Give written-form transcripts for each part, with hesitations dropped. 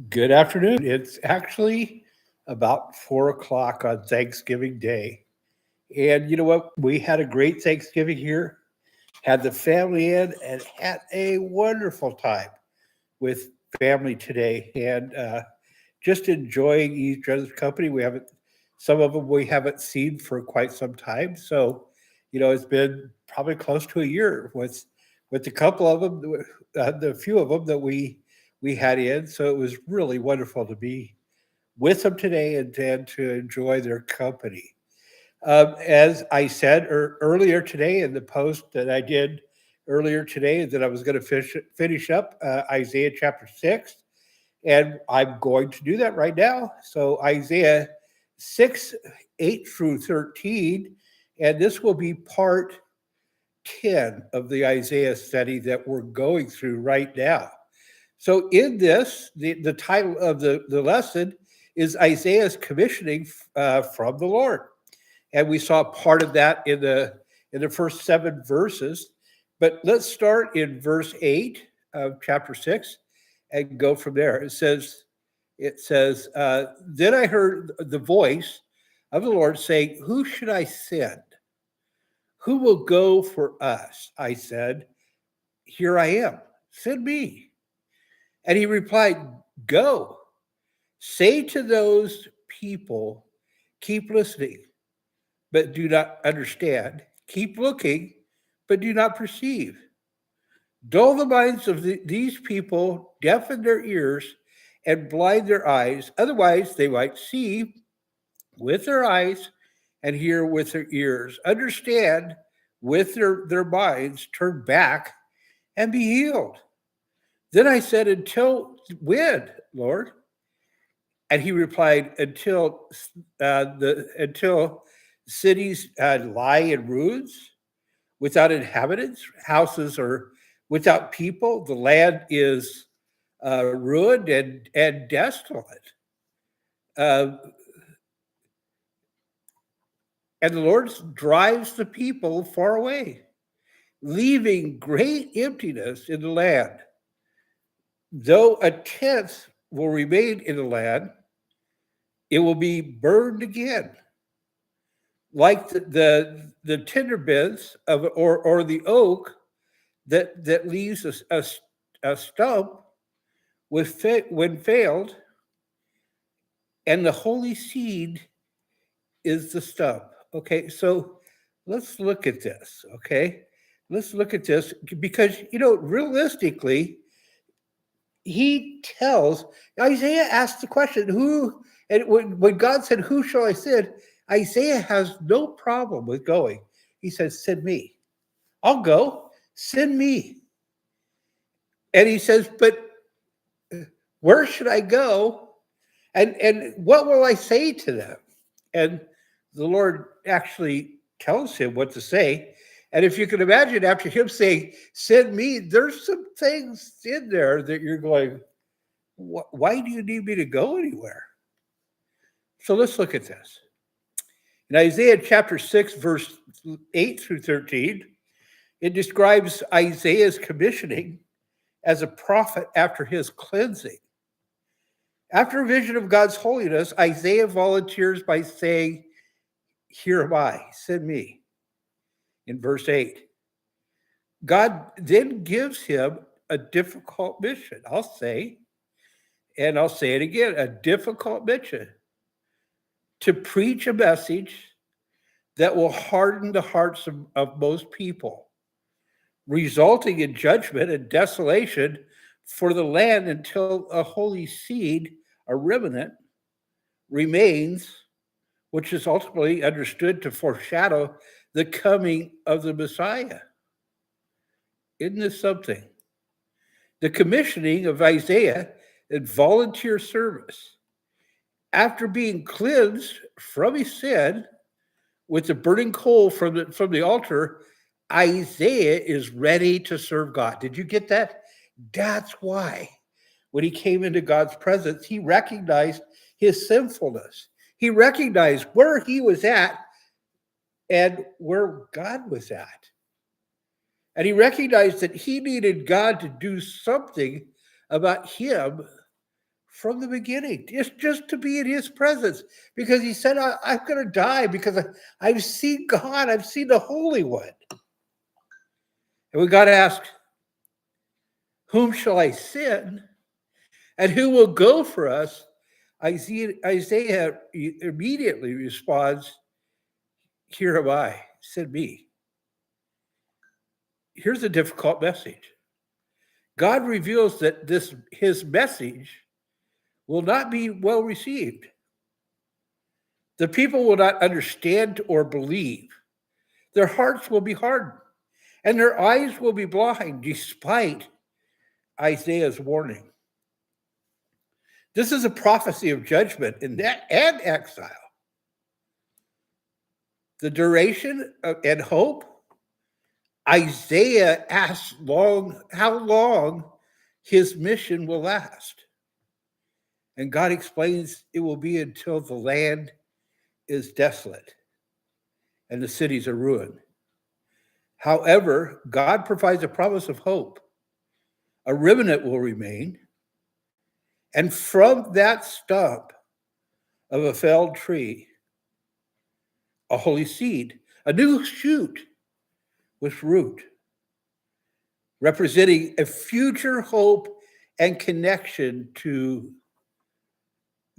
Good afternoon. It's actually about 4 o'clock on Thanksgiving Day. And you know what? We had a great Thanksgiving here, had the family in, and had a wonderful time with family today. And just enjoying each other's company. Some of them we haven't seen for quite some time. So, it's been probably close to a year with a couple of them, the few of them that we had in. So it was really wonderful to be with them today and to enjoy their company. As I said earlier today in the post that I did earlier today, that I was going to finish up Isaiah chapter 6, and I'm going to do that right now. So Isaiah 6, 8 through 13, and this will be part 10 of the Isaiah study that we're going through right now. So in this, the title of the lesson is Isaiah's commissioning from the Lord. And we saw part of that in the first 7 verses. But let's start in verse 8 of chapter 6 and go from there. It says, then I heard the voice of the Lord saying, who should I send? Who will go for us? I said, here I am, send me. And he replied, go, say to those people, keep listening, but do not understand. Keep looking, but do not perceive. Dull the minds of these people, deafen their ears, and blind their eyes. Otherwise, they might see with their eyes and hear with their ears, understand with their minds, turn back and be healed. Then I said, until when, Lord? And he replied, until cities lie in ruins, without inhabitants, houses are without people, the land is ruined and desolate. Uh, and the Lord drives the people far away, leaving great emptiness in the land. Though a tenth will remain in the land, it will be burned again, like the terebinth of or the oak that leaves a stump when failed, and the holy seed is the stump. Okay, so let's look at this. Okay, let's look at this because realistically, he tells Isaiah asked the question, who, and when God said, who shall I send? Isaiah has no problem with going. He says, send me. I'll go. Send me. And he says, but where should I go? And what will I say to them? And the Lord actually tells him what to say. And if you can imagine, after him saying, send me, there's some things in there that you're going, why do you need me to go anywhere? So let's look at this. In Isaiah chapter 6, verse 8 through 13, it describes Isaiah's commissioning as a prophet after his cleansing. After a vision of God's holiness, Isaiah volunteers by saying, here am I, send me. In verse 8, God then gives him a difficult mission. I'll say it again, a difficult mission to preach a message that will harden the hearts of most people, resulting in judgment and desolation for the land until a holy seed, a remnant, remains, which is ultimately understood to foreshadow the coming of the Messiah. Isn't this something? The commissioning of Isaiah and volunteer service. After being cleansed from his sin with the burning coal from the altar, Isaiah is ready to serve God. Did you get that? That's why when he came into God's presence, he recognized his sinfulness. He recognized where he was at and where God was at. And he recognized that he needed God to do something about him from the beginning, just to be in his presence, because he said, I'm going to die because I've seen God, I've seen the Holy One. And we got to ask, whom shall I send? And who will go for us? Isaiah immediately responds, here am I, send me. Here's a difficult message. God reveals that his message will not be well received. The people will not understand or believe. Their hearts will be hardened, and their eyes will be blind, despite Isaiah's warning. This is a prophecy of judgment and exile. The duration and hope, Isaiah asks how long his mission will last. And God explains it will be until the land is desolate and the cities are ruined. However, God provides a promise of hope. A remnant will remain, and from that stump of a felled tree, a holy seed, a new shoot with root, representing a future hope and connection to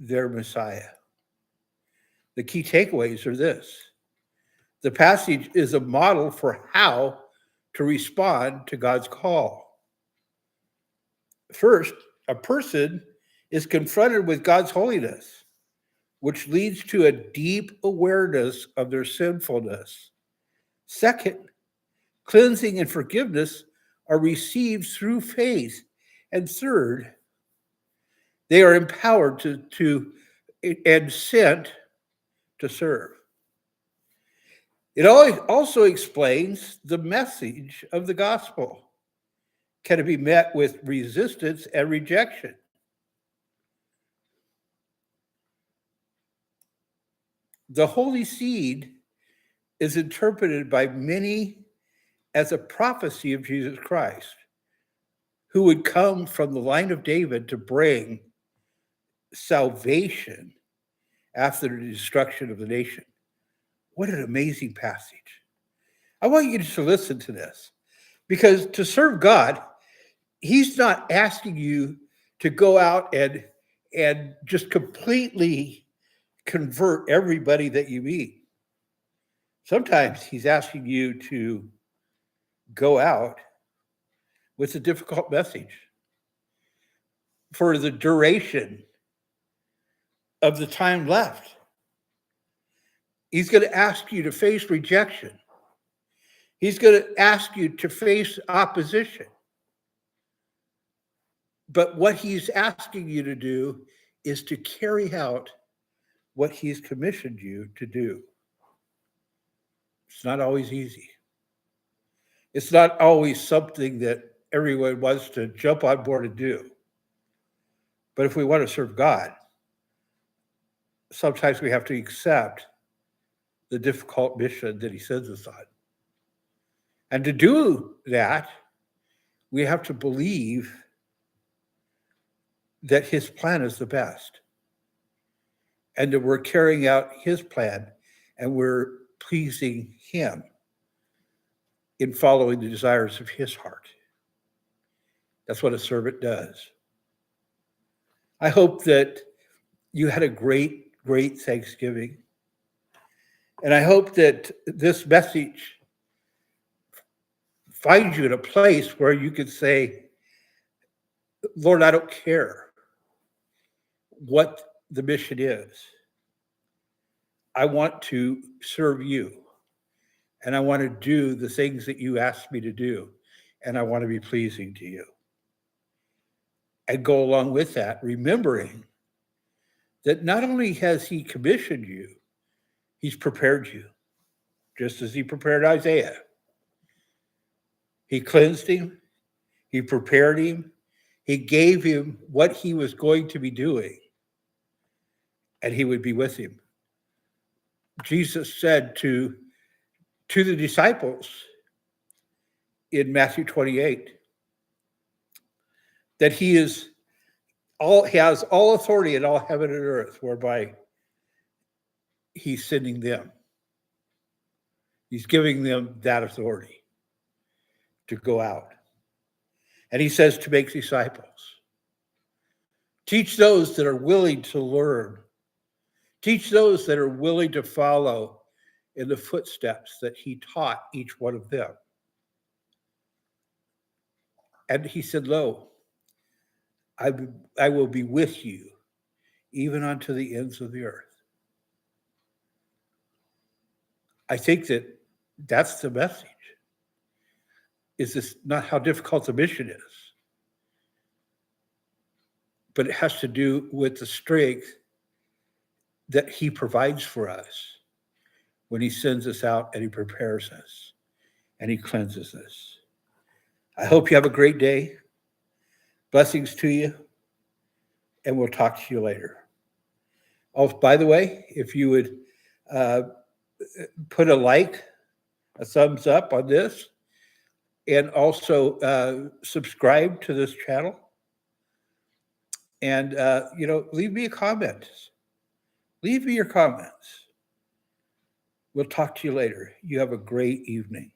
their Messiah. The key takeaways are this. The passage is a model for how to respond to God's call. First, a person is confronted with God's holiness, which leads to a deep awareness of their sinfulness. Second, cleansing and forgiveness are received through faith. And third, they are empowered to and sent to serve. It also explains the message of the gospel. Can it be met with resistance and rejection? The holy seed is interpreted by many as a prophecy of Jesus Christ, who would come from the line of David to bring salvation after the destruction of the nation. What an amazing passage. I want you to listen to this, because to serve God, he's not asking you to go out and just completely convert everybody that you meet. Sometimes he's asking you to go out with a difficult message for the duration of the time left. He's going to ask you to face rejection. He's going to ask you to face opposition. But what he's asking you to do is to carry out what he's commissioned you to do. It's not always easy. It's not always something that everyone wants to jump on board and do. But if we want to serve God, sometimes we have to accept the difficult mission that he sends us on. And to do that, we have to believe that his plan is the best, and that we're carrying out his plan and we're pleasing him in following the desires of his heart. That's what a servant does. I hope that you had a great Thanksgiving. And I hope that this message finds you in a place where you can say, Lord, I don't care what the mission is. I want to serve you. And I want to do the things that you asked me to do. And I want to be pleasing to you. And go along with that, remembering that not only has he commissioned you, he's prepared you, just as he prepared Isaiah. He cleansed him. He prepared him. He gave him what he was going to be doing, and he would be with him. Jesus said to the disciples in Matthew 28 that he is he has all authority in all heaven and earth, whereby he's sending them. He's giving them that authority to go out. And he says to make disciples. Teach those that are willing to learn. Teach those that are willing to follow in the footsteps that he taught each one of them. And he said, lo, I will be with you even unto the ends of the earth. I think that that's the message. Is this not how difficult the mission is? But it has to do with the strength that he provides for us when he sends us out and he prepares us and he cleanses us. I hope you have a great day. Blessings to you. And we'll talk to you later. Oh, by the way, if you would put a like, a thumbs up on this, and also subscribe to this channel. And, leave me a comment. Leave me your comments. We'll talk to you later. You have a great evening.